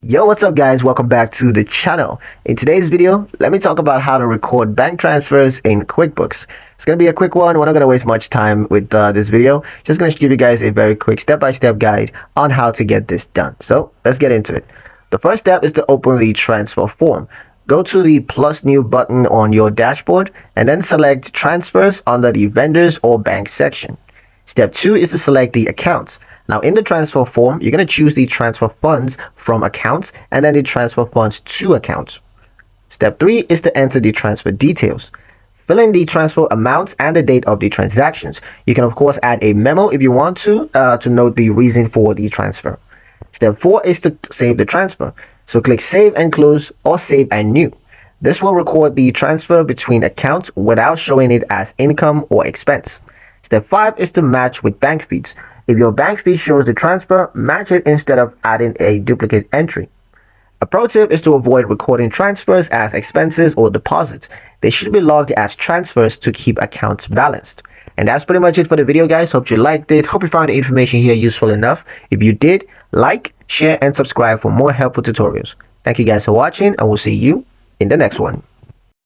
Yo, what's up guys? Welcome back to the channel. In today's video, let me talk about how to record bank transfers in QuickBooks. It's going to be a quick one. We're not going to waste much time with this video. Just going to give you guys a very quick step-by-step guide on how to get this done. So let's get into it. The first step is to open the transfer form. Go to the plus new button on your dashboard and then select transfers under the vendors or bank section. Step 2 is to select the accounts. Now in the transfer form, you're going to choose the transfer funds from accounts and then the transfer funds to accounts. Step 3 is to enter the transfer details. Fill in the transfer amounts and the date of the transactions. You can of course add a memo if you want to note the reason for the transfer. Step 4 is to save the transfer. So click Save and Close or Save and New. This will record the transfer between accounts without showing it as income or expense. Step 5 is to match with bank feeds. If your bank feed shows the transfer, match it instead of adding a duplicate entry. A pro tip is to avoid recording transfers as expenses or deposits. They should be logged as transfers to keep accounts balanced. And that's pretty much it for the video, guys. Hope you liked it. Hope you found the information here useful enough. If you did, like, share, and subscribe for more helpful tutorials. Thank you guys for watching, and we'll see you in the next one.